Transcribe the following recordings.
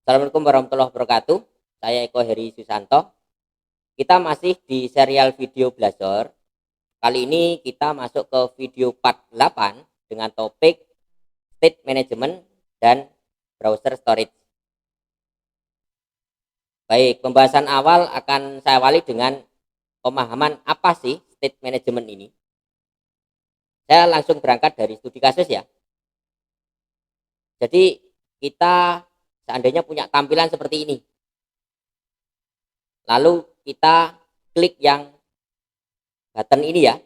Assalamualaikum warahmatullahi wabarakatuh. Saya Eko Heri Susanto. Kita masih di serial video Blazor. Kali ini kita masuk ke video part 8 dengan topik state management dan browser storage. Baik, pembahasan awal akan saya awali dengan pemahaman apa sih state management ini. Saya langsung berangkat dari studi kasus ya. Jadi kita seandainya punya tampilan seperti ini. Lalu kita klik yang button ini ya.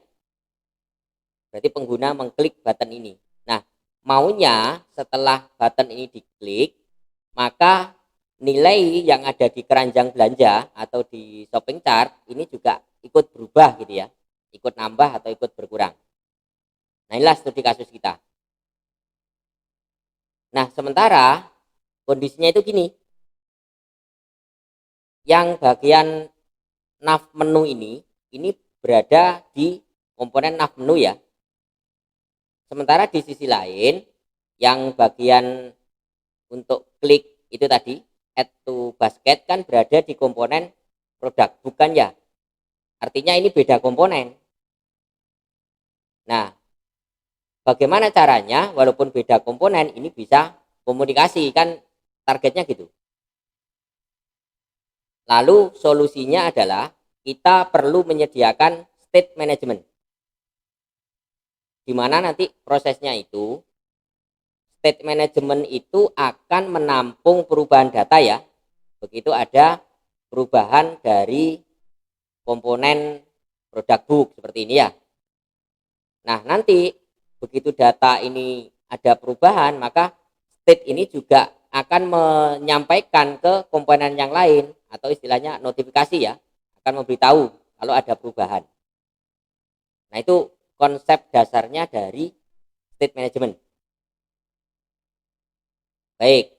Berarti pengguna mengklik button ini. Nah, maunya setelah button ini diklik, maka nilai yang ada di keranjang belanja atau di shopping cart ini juga ikut berubah gitu ya. Ikut nambah atau ikut berkurang. Nah, inilah studi kasus kita. Nah, sementara kondisinya itu gini. Yang bagian nav menu ini berada di komponen nav menu ya. Sementara di sisi lain, yang bagian untuk klik itu tadi, add to basket kan berada di komponen produk, bukan ya? Artinya ini beda komponen. Nah, bagaimana caranya walaupun beda komponen ini bisa komunikasi, kan targetnya gitu. Lalu solusinya adalah kita perlu menyediakan state management. Di mana nanti prosesnya itu state management itu akan menampung perubahan data ya. Begitu ada perubahan dari komponen produk book seperti ini ya. Nah, nanti begitu data ini ada perubahan, maka state ini juga akan menyampaikan ke komponen yang lain atau istilahnya notifikasi ya, akan memberitahu kalau ada perubahan. Nah, itu konsep dasarnya dari state management. Baik.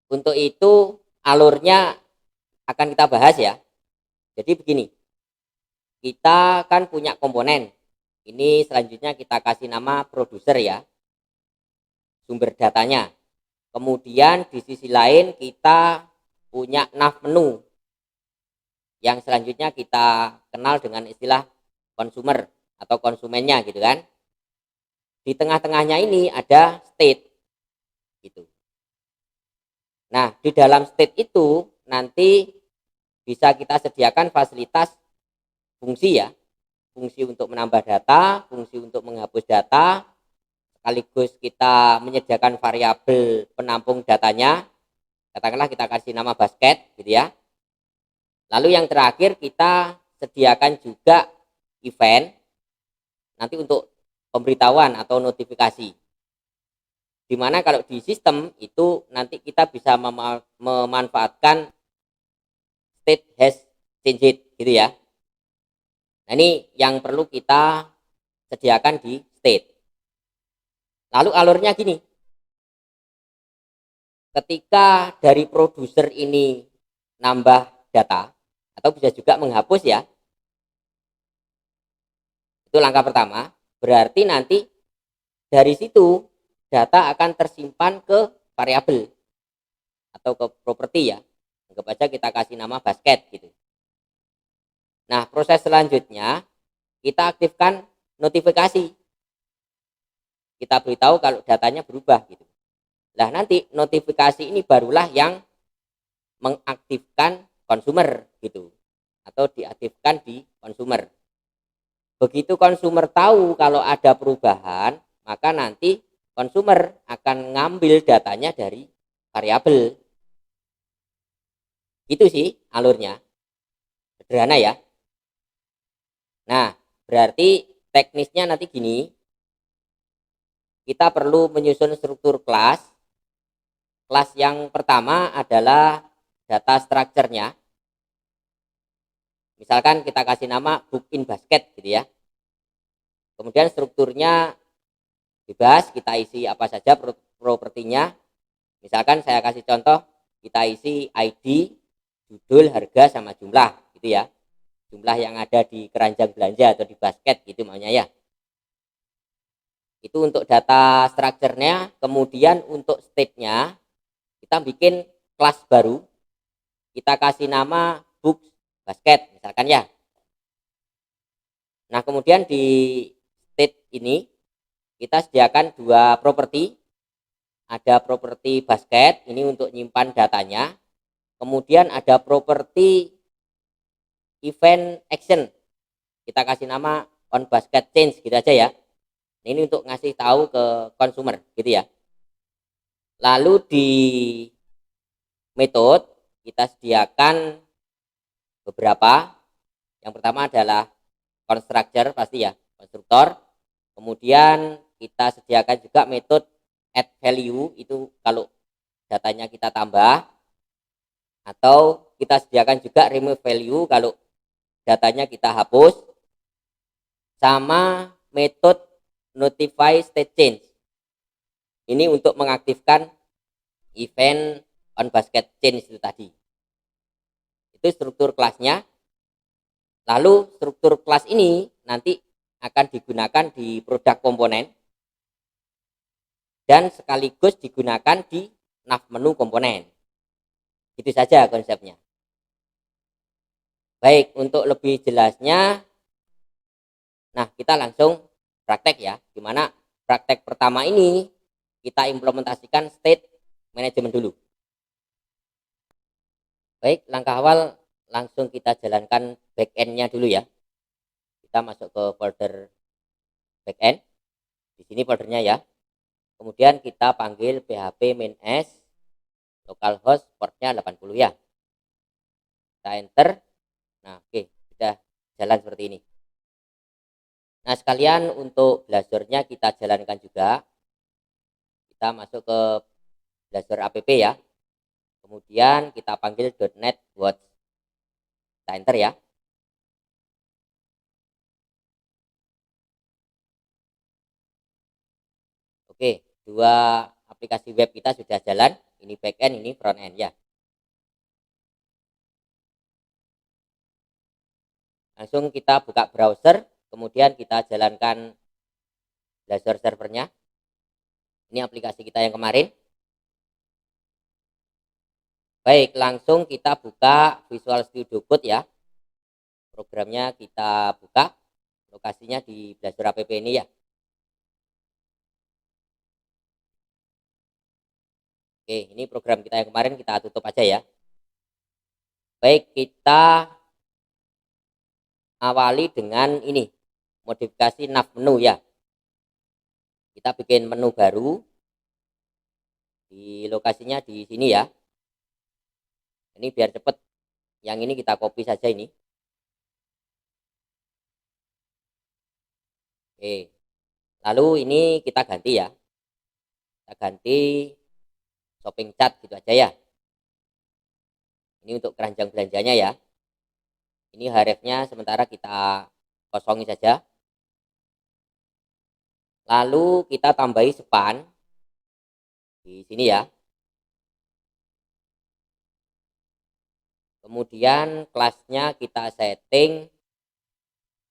Untuk itu alurnya akan kita bahas ya. Jadi begini. Kita kan punya komponen. Ini selanjutnya kita kasih nama produser ya. Sumber datanya. Kemudian di sisi lain kita punya nav menu. Yang selanjutnya kita kenal dengan istilah consumer atau konsumennya gitu kan. Di tengah-tengahnya ini ada state gitu. Nah, di dalam state itu nanti bisa kita sediakan fasilitas fungsi ya. Fungsi untuk menambah data, fungsi untuk menghapus data, sekaligus kita menyediakan variabel penampung datanya. Katakanlah kita kasih nama basket gitu ya. Lalu yang terakhir kita sediakan juga event nanti untuk pemberitahuan atau notifikasi. Dimana kalau di sistem itu nanti kita bisa memanfaatkan state has changed gitu ya. Nah, ini yang perlu kita sediakan di state. Lalu alurnya gini. Ketika dari produser ini nambah data atau bisa juga menghapus ya. Itu langkah pertama. Berarti nanti dari situ data akan tersimpan ke variabel atau ke properti ya. Anggap aja kita kasih nama basket gitu. Nah, proses selanjutnya kita aktifkan notifikasi. Kita beritahu kalau datanya berubah gitu. Nah, nanti notifikasi ini barulah yang mengaktifkan konsumer gitu. Atau diaktifkan di konsumer. Begitu konsumer tahu kalau ada perubahan, maka nanti konsumer akan ngambil datanya dari variabel. Itu sih alurnya. Sederhana ya. Nah, berarti teknisnya nanti gini. Kita perlu menyusun struktur kelas. Kelas yang pertama adalah data structure-nya. Misalkan kita kasih nama book in basket gitu ya. Kemudian strukturnya bebas, kita isi apa saja propertinya. Misalkan saya kasih contoh, kita isi ID, judul, harga, sama jumlah gitu ya. Jumlah yang ada di keranjang belanja atau di basket gitu maunya ya. Itu untuk data structure-nya. Kemudian untuk state-nya kita bikin kelas baru, kita kasih nama book basket misalkan ya. Nah, kemudian di state ini kita sediakan dua properti. Ada properti basket, ini untuk nyimpan datanya. Kemudian ada properti event action. Kita kasih nama on basket change gitu aja ya. Ini untuk ngasih tahu ke konsumer gitu ya. Lalu di metode kita sediakan beberapa. Yang pertama adalah constructor pasti ya, konstruktor. Kemudian kita sediakan juga metode add value, itu kalau datanya kita tambah, atau kita sediakan juga remove value kalau datanya kita hapus, sama metode notify state change. Ini untuk mengaktifkan event on basket change itu tadi. Itu struktur kelasnya. Lalu struktur kelas ini nanti akan digunakan di produk komponen dan sekaligus digunakan di nav menu komponen. Itu saja konsepnya. Baik, untuk lebih jelasnya, nah kita langsung praktek ya. Dimana praktek pertama ini kita implementasikan state management dulu. Baik, langkah awal langsung kita jalankan backend-nya dulu ya. Kita masuk ke folder backend. Di sini foldernya ya. Kemudian kita panggil php main s localhost portnya 80 ya. Kita enter. Nah, oke, sudah jalan seperti ini. Nah, sekalian untuk Blazor-nya kita jalankan juga. Kita masuk ke Blazor app ya. Kemudian kita panggil .NET Watch. Kita enter ya. Oke, dua aplikasi web kita sudah jalan. Ini backend, ini front end ya. Langsung kita buka browser, kemudian kita jalankan Blazor servernya. Ini aplikasi kita yang kemarin. Baik, langsung kita buka Visual Studio Code ya. Programnya kita buka, lokasinya di Blazor app ini ya. Oke, ini program kita yang kemarin, kita tutup aja ya. Baik, kita awali dengan ini, modifikasi nav menu ya. Kita bikin menu baru, di lokasinya di sini ya. Ini biar cepet, yang ini kita copy saja ini. Oke, lalu ini kita ganti ya. Kita ganti shopping cart gitu aja ya. Ini untuk keranjang belanjanya ya. Ini href-nya sementara kita kosongin saja. Lalu kita tambahi span di sini ya. Kemudian kelasnya kita setting,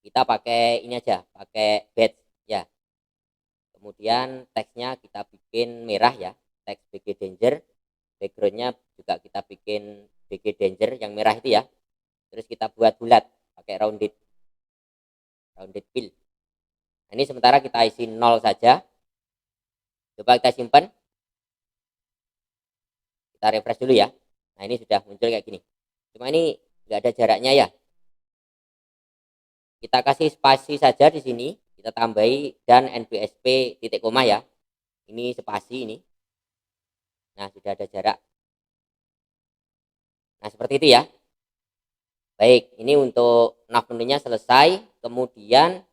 kita pakai ini aja, pakai badge ya. Kemudian teksnya kita bikin merah ya, teks BG Danger. Backgroundnya juga kita bikin BG Danger yang merah itu ya. Terus kita buat bulat pakai rounded fill. Nah, ini sementara kita isi 0 saja. Coba kita simpan, kita refresh dulu ya. Nah, ini sudah muncul kayak gini. Cuma ini nggak ada jaraknya ya. Kita kasih spasi saja di sini, kita tambahi dan nbsp titik koma ya. Ini spasi ini. Nah, sudah ada jarak. Nah, seperti itu ya. Baik, ini untuk nav menunya selesai. Kemudian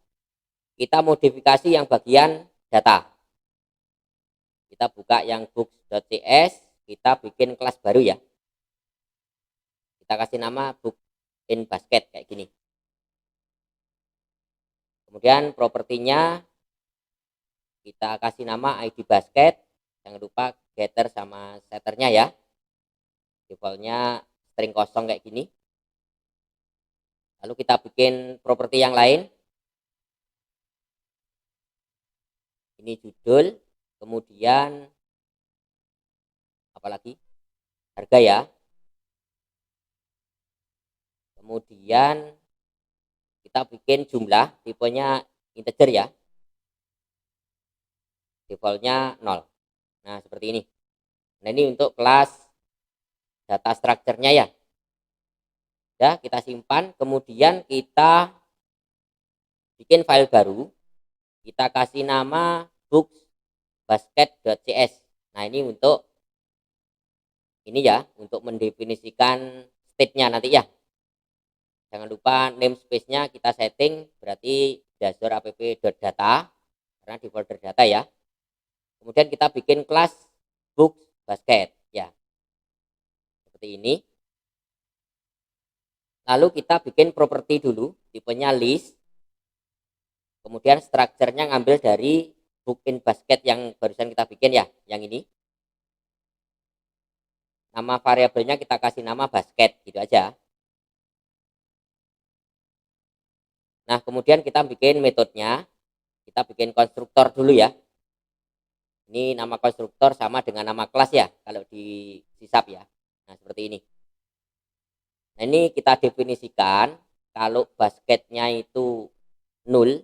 kita modifikasi yang bagian data. Kita buka yang books.cs, kita bikin kelas baru ya. Kita kasih nama book in basket kayak gini. Kemudian propertinya kita kasih nama ID basket. Jangan lupa getter sama setternya ya. Defaultnya string kosong kayak gini. Lalu kita bikin properti yang lain. Ini judul, kemudian apalagi harga ya. Kemudian kita bikin jumlah, tipenya integer ya, defaultnya 0. Nah seperti ini. Nah ini untuk kelas data structure-nya ya. Ya kita simpan, kemudian kita bikin file baru, kita kasih nama books.basket.cs. Nah ini untuk ini ya, untuk mendefinisikan state-nya nanti ya. Jangan lupa namespace-nya kita setting berarti dashboard app.data karena di folder data ya. Kemudian kita bikin kelas books basket ya. Seperti ini. Lalu kita bikin properti dulu, tipenya list. Kemudian strukturnya ngambil dari book in basket yang barusan kita bikin ya, yang ini. Nama variabelnya kita kasih nama basket, gitu aja. Nah, kemudian kita bikin metodenya, kita bikin konstruktor dulu ya. Ini nama konstruktor sama dengan nama kelas ya, kalau di sisap ya. Nah, seperti ini. Nah, ini kita definisikan, kalau basketnya itu 0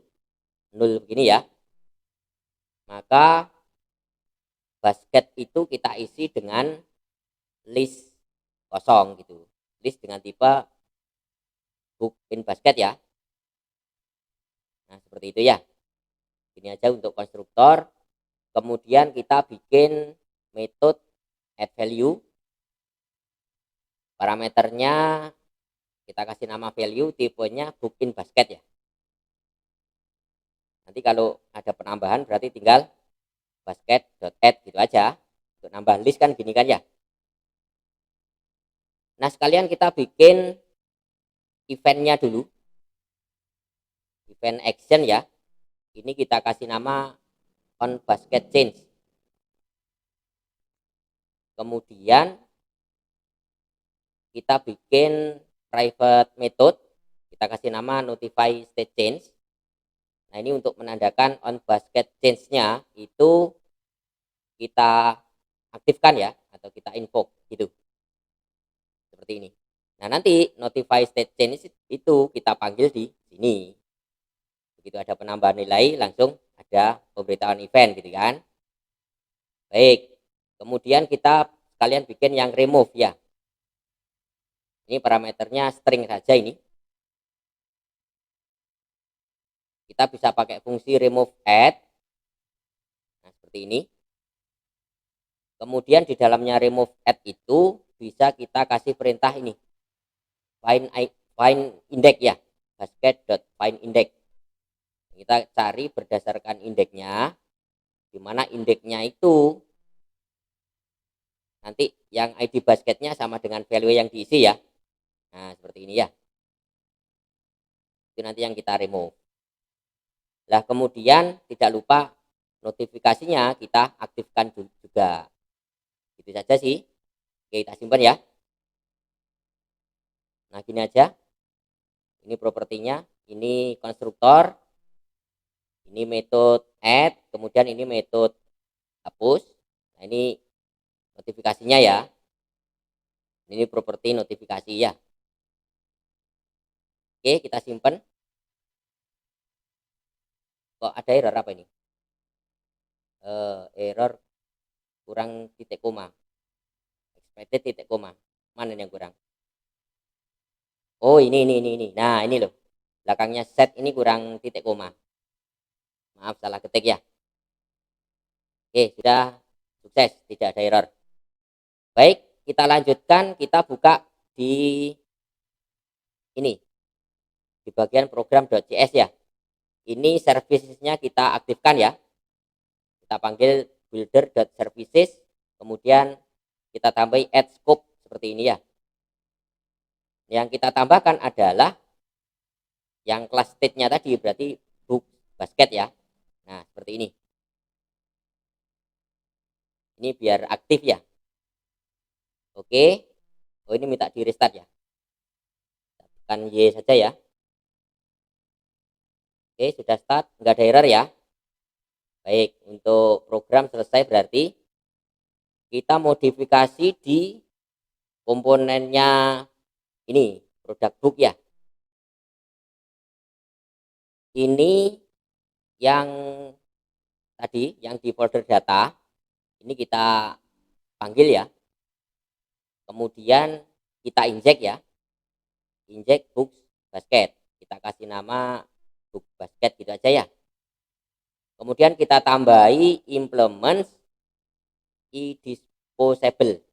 begini ya, maka basket itu kita isi dengan list kosong gitu. List dengan tipe book in basket ya. Nah, seperti itu ya. Ini aja untuk konstruktor. Kemudian kita bikin metode add value. Parameternya kita kasih nama value, tipenya book in basket ya. Nanti kalau ada penambahan berarti tinggal basket.add gitu aja. Untuk nambah list kan gini kan ya. Nah, sekalian kita bikin eventnya dulu. Event action ya. Ini kita kasih nama on basket change. Kemudian kita bikin private method, kita kasih nama notify state change. Nah ini untuk menandakan on basket change-nya itu kita aktifkan ya, atau kita invoke gitu, seperti ini. Nah nanti notify state change itu kita panggil di sini. Begitu ada penambahan nilai langsung ada pemberitahuan event gitu kan. Baik, kemudian kita sekalian bikin yang remove ya. Ini parameternya string saja ini. Kita bisa pakai fungsi remove add. Nah, seperti ini. Kemudian di dalamnya remove add itu bisa kita kasih perintah ini. Find index ya. Basket.find index. Kita cari berdasarkan indeksnya. Di mana indeksnya itu nanti yang ID basketnya sama dengan value yang diisi ya. Nah, seperti ini ya. Itu nanti yang kita remove. Nah, kemudian tidak lupa notifikasinya kita aktifkan juga. Gitu saja sih. Oke, kita simpan ya. Nah, gini aja. Ini propertinya, ini konstruktor, ini metode add, kemudian ini metode hapus. Nah, ini notifikasinya ya. Ini properti notifikasi ya. Oke, kita simpan. Kok ada error apa ini? Error kurang titik koma. Expected titik koma. Mana yang kurang? Oh, ini. Nah, ini loh. Belakangnya set ini kurang titik koma. Maaf, salah ketik ya. Oke, sudah sukses, tidak ada error. Baik, kita lanjutkan, kita buka di ini. Di bagian program.cs ya. Ini servicesnya kita aktifkan ya. Kita panggil builder.services, kemudian kita tambahi add scope seperti ini ya. Yang kita tambahkan adalah yang class state-nya tadi, berarti book basket ya. Nah, seperti ini. Ini biar aktif ya. Oke. Oh, ini minta di restart ya. Tekan Y saja ya. Oke, sudah start, nggak ada error ya. Baik, untuk program selesai berarti kita modifikasi di komponennya ini produk book ya. Ini yang tadi yang di folder data ini kita panggil ya. Kemudian kita injek ya. Injek book basket. Kita kasih nama book basket gitu aja ya. Kemudian kita tambahi implement disposable.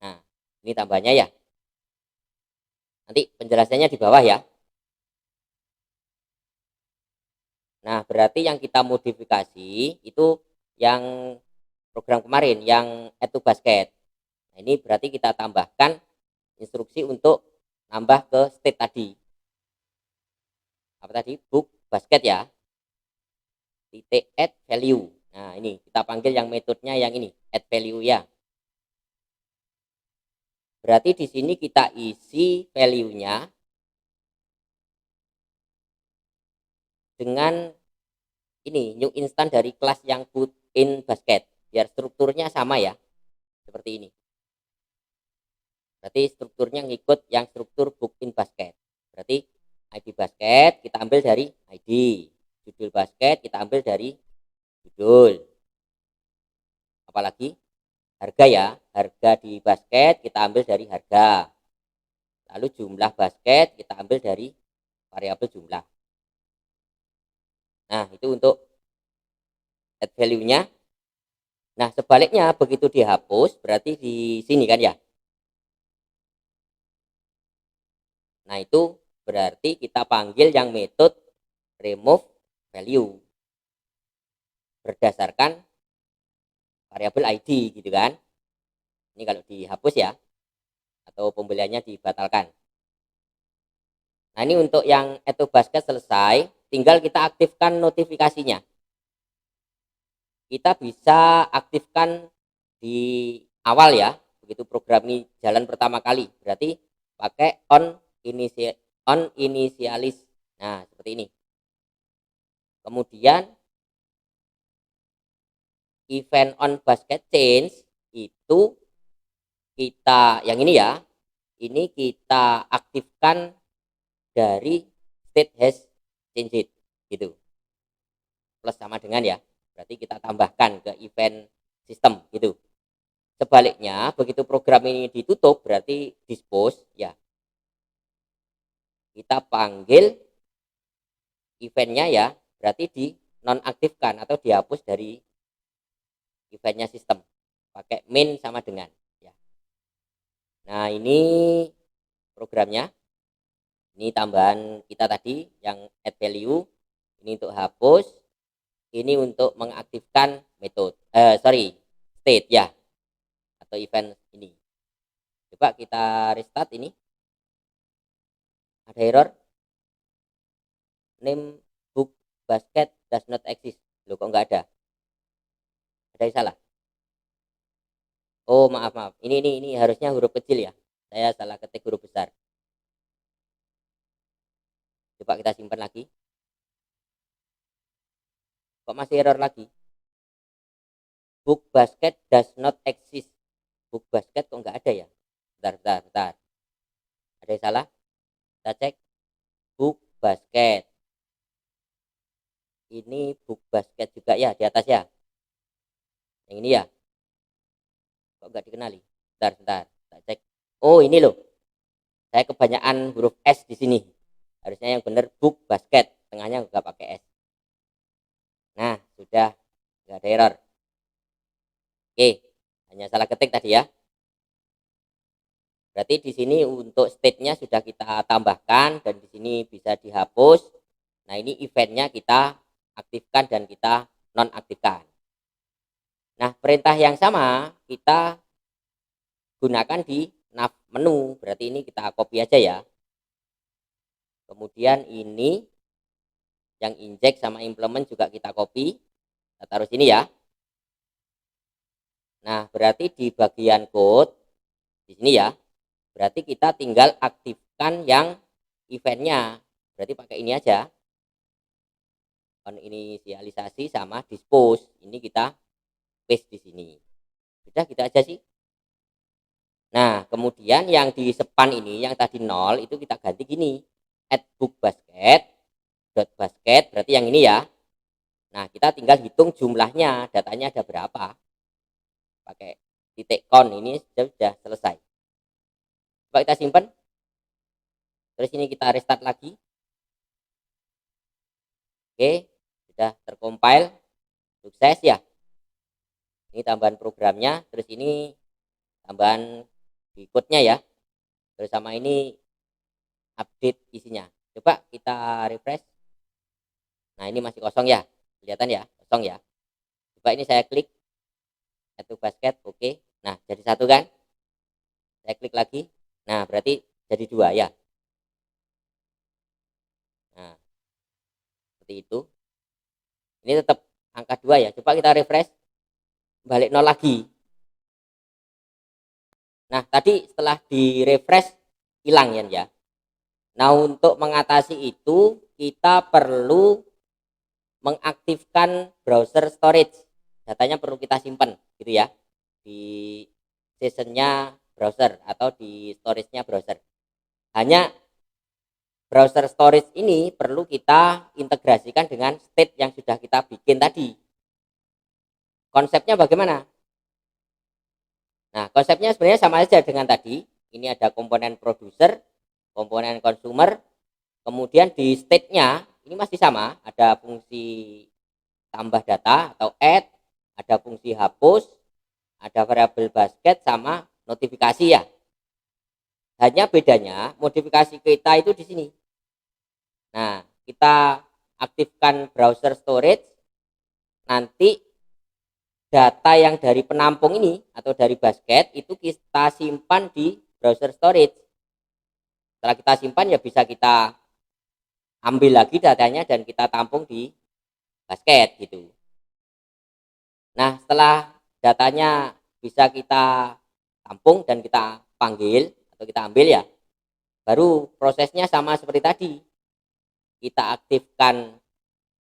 Nah, ini tambahnya ya. Nanti penjelasannya di bawah ya. Nah, berarti yang kita modifikasi itu yang program kemarin, yang add to basket. Nah, ini berarti kita tambahkan instruksi untuk nambah ke state tadi. Apa tadi? Book basket ya. Titik add value. Nah, ini kita panggil yang metodenya yang ini, add value ya. Berarti di sini kita isi value-nya dengan ini new instant dari kelas yang put in basket, biar strukturnya sama ya, seperti ini. Berarti strukturnya ngikut yang struktur book in basket. Berarti ID basket kita ambil dari ID, judul basket kita ambil dari judul. Apalagi harga ya, harga di basket kita ambil dari harga. Lalu jumlah basket kita ambil dari variabel jumlah. Nah, itu untuk add value-nya. Nah, sebaliknya begitu dihapus berarti di sini kan ya. Nah, itu berarti kita panggil yang metode remove value berdasarkan variabel ID gitu kan. Ini kalau dihapus ya, atau pembeliannya dibatalkan. Nah, ini untuk yang add to basket selesai, tinggal kita aktifkan notifikasinya. Kita bisa aktifkan di awal ya, begitu program ini jalan pertama kali. Berarti pakai on initialis. Nah, seperti ini. Kemudian event on basket change itu kita yang ini ya, ini kita aktifkan dari state has changed gitu, plus sama dengan ya, berarti kita tambahkan ke event system gitu. Sebaliknya begitu program ini ditutup berarti dispose ya, kita panggil eventnya ya, berarti di nonaktifkan atau dihapus dari eventnya sistem pakai main sama dengan ya. Nah, ini programnya. Ini tambahan kita tadi yang add value. Ini untuk hapus. Ini untuk mengaktifkan metode. State ya. Atau event ini. Coba kita restart ini. Ada error. Name book basket does not exist. Loh, kok nggak ada? Ada yang salah? Oh, maaf. Ini harusnya huruf kecil ya. Saya salah ketik huruf besar. Coba kita simpan lagi. Kok masih error lagi? Book basket does not exist. Book basket kok nggak ada ya? Bentar. Ada yang salah? Kita cek. Book basket. Ini book basket juga ya di atas ya. Yang ini ya. Kok nggak dikenali? Bentar. Kita cek. Oh, ini loh. Saya kebanyakan huruf S di sini. Harusnya yang benar book basket. Tengahnya nggak pakai S. Nah, sudah nggak ada error. Oke, hanya salah ketik tadi ya. Berarti di sini untuk state-nya sudah kita tambahkan dan di sini bisa dihapus. Nah, ini eventnya kita aktifkan dan kita nonaktifkan. Nah, perintah yang sama kita gunakan di nav menu. Berarti ini kita copy aja ya. Kemudian ini yang injek sama implement juga kita copy. Kita taruh sini ya. Nah, berarti di bagian code di sini ya. Berarti kita tinggal aktifkan yang eventnya. Berarti pakai ini aja. On inisialisasi sama dispose. Ini kita paste di sini. Sudah gitu aja sih. kemudian yang di span ini yang tadi 0 itu kita ganti gini, add book basket dot basket, berarti yang ini ya. Nah, kita tinggal hitung jumlahnya, datanya ada berapa. Pakai titik count, ini sudah selesai. Coba kita simpan. Terus ini kita restart lagi. Oke, sudah tercompile. Sukses ya. Ini tambahan programnya, terus ini tambahan berikutnya ya. Terus sama ini update isinya. Coba kita refresh. Nah, ini masih kosong ya. Kelihatan ya, kosong ya. Coba ini saya klik add to basket, oke. Nah, jadi satu kan? Saya klik lagi. Nah, berarti jadi 2 ya. Nah, seperti itu. Ini tetap angka 2 ya. Coba kita refresh. Balik 0 lagi. Nah, tadi setelah di refresh hilang ya. Nah, untuk mengatasi itu kita perlu mengaktifkan browser storage. Datanya perlu kita simpan gitu ya. Di sessionnya browser atau di storage-nya browser. Hanya browser storage ini perlu kita integrasikan dengan state yang sudah kita bikin tadi. Konsepnya bagaimana? Nah, konsepnya sebenarnya sama aja dengan tadi. Ini ada komponen producer, komponen consumer, kemudian di state-nya ini masih sama, ada fungsi tambah data atau add, ada fungsi hapus, ada variabel basket sama notifikasi ya. Hanya bedanya modifikasi kita itu di sini. Nah, kita aktifkan browser storage, nanti data yang dari penampung ini atau dari basket itu kita simpan di browser storage. Setelah kita simpan ya bisa kita ambil lagi datanya dan kita tampung di basket gitu. Nah, setelah datanya bisa kita tampung dan kita panggil atau kita ambil ya, baru prosesnya sama seperti tadi. Kita aktifkan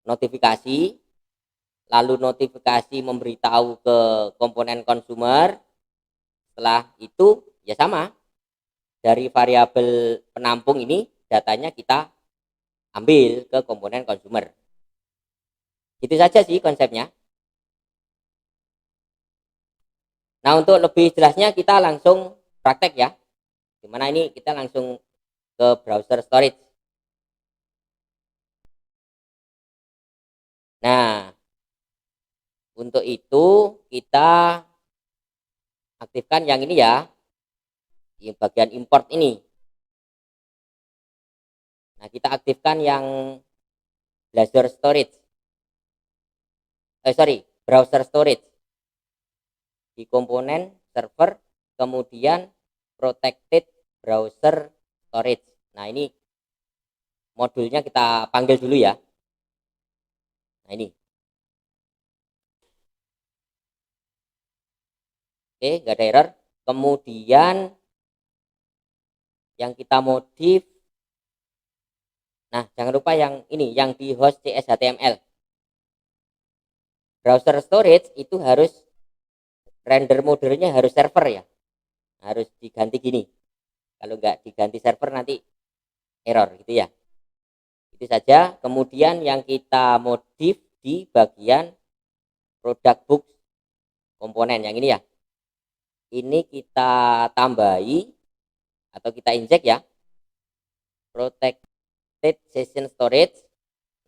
notifikasi, lalu notifikasi memberitahu ke komponen consumer. Setelah itu ya sama, dari variabel penampung ini datanya kita ambil ke komponen consumer. Itu saja sih konsepnya. Nah, untuk lebih jelasnya kita langsung praktek ya. Dimana ini kita langsung ke browser storage. Nah, untuk itu kita aktifkan yang ini ya, di bagian import ini. Nah, kita aktifkan yang Blazor storage. Browser storage. Di komponen server, kemudian protected browser storage. Nah, ini modulnya kita panggil dulu ya. Nah, ini. Oke, nggak ada error. Kemudian yang kita modif. Nah, jangan lupa yang ini, yang di host CS.html. Browser storage itu harus render modenya harus server ya. Harus diganti gini. Kalau nggak diganti server nanti error gitu ya. Itu saja. Kemudian yang kita modif di bagian product book komponen yang ini ya. Ini kita tambahi atau kita injek ya. Protected session storage.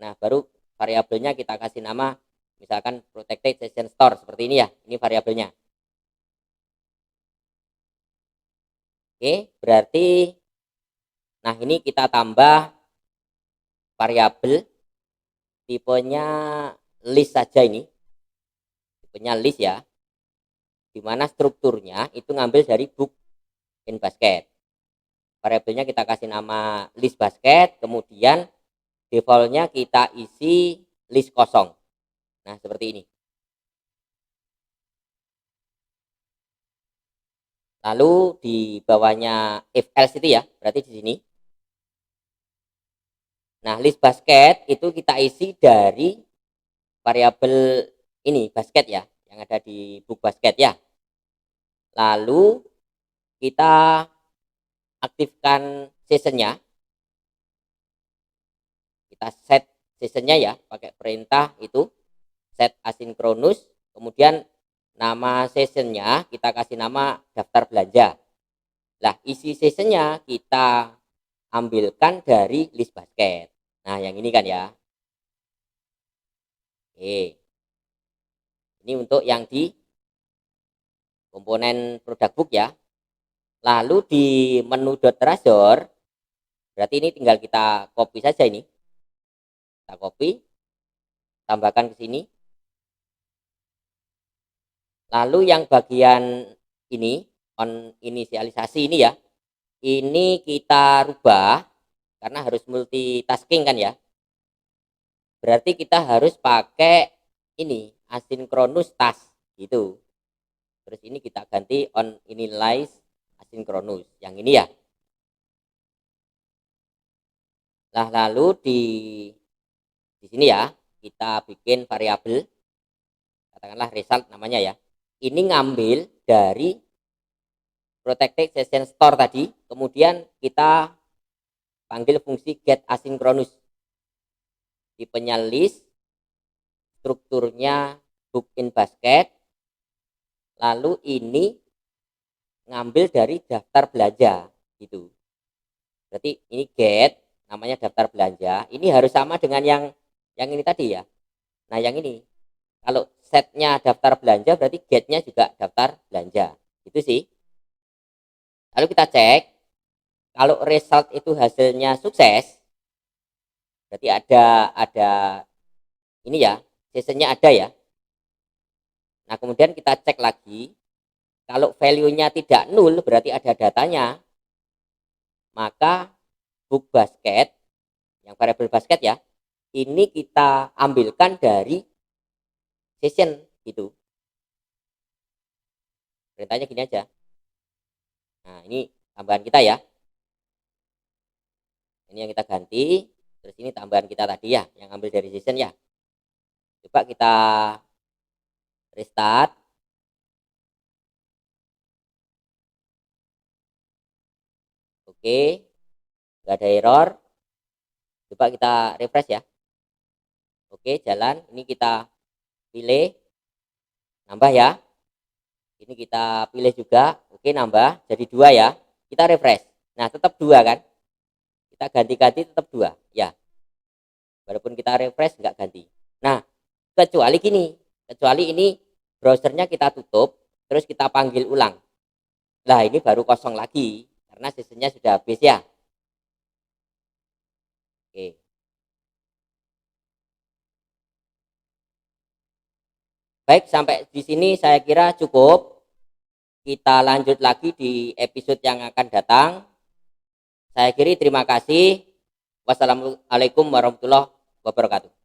Nah, baru variabelnya kita kasih nama misalkan protected session store seperti ini ya. Ini variabelnya. Oke, berarti nah ini kita tambah variabel tipenya list saja ini. Tipenya list ya. Dimana strukturnya itu ngambil dari book in basket. Variabelnya kita kasih nama list basket, kemudian defaultnya kita isi list kosong. Nah, seperti ini. Lalu di bawahnya if else itu ya, berarti di sini. Nah, list basket itu kita isi dari variabel ini basket ya, yang ada di book basket ya. Lalu kita aktifkan sessionnya, kita set sessionnya ya pakai perintah itu set asinkronus, kemudian nama sessionnya kita kasih nama daftar belanja. Lah isi sessionnya kita ambilkan dari list basket. Nah yang ini kan ya. Oke, ini untuk yang di komponen product book ya. Lalu di menu .traceur, berarti ini tinggal kita copy saja ini. Kita copy, tambahkan ke sini. Lalu yang bagian ini, on inisialisasi ini ya, ini kita rubah, karena harus multitasking kan ya. Berarti kita harus pakai ini, asynchronous task, gitu. Terus ini kita ganti on initialize asynchronous, yang ini ya. Nah lalu di sini ya kita bikin variabel, katakanlah result namanya ya. Ini ngambil dari protected session store tadi, kemudian kita panggil fungsi get asynchronous. Tipenya list, strukturnya book in basket, lalu ini ngambil dari daftar belanja gitu. Berarti ini get namanya daftar belanja, ini harus sama dengan yang ini tadi ya. Nah yang ini kalau setnya daftar belanja berarti getnya juga daftar belanja, itu sih. Lalu kita cek kalau result itu hasilnya sukses, berarti ada ini ya, sessionnya ada ya. Nah kemudian kita cek lagi, kalau value-nya tidak nol berarti ada datanya, maka book basket, yang variabel basket ya, ini kita ambilkan dari session gitu. Perintahnya gini aja. Nah ini tambahan kita ya. Ini yang kita ganti, terus ini tambahan kita tadi ya, yang ambil dari session ya. Coba kita restart. Oke, nggak ada error. Coba kita refresh ya. Oke, jalan. Ini kita pilih, nambah ya. Ini kita pilih juga. Oke, nambah jadi 2 ya. Kita refresh. Nah, tetap 2 kan. Kita ganti-ganti tetap 2 ya. Walaupun kita refresh nggak ganti. Nah, kecuali gini. Kecuali ini browsernya kita tutup, terus kita panggil ulang. Nah, ini baru kosong lagi karena sessionnya sudah habis ya. Oke. Baik, sampai di sini saya kira cukup. Kita lanjut lagi di episode yang akan datang. Saya akhiri, terima kasih. Wassalamualaikum warahmatullahi wabarakatuh.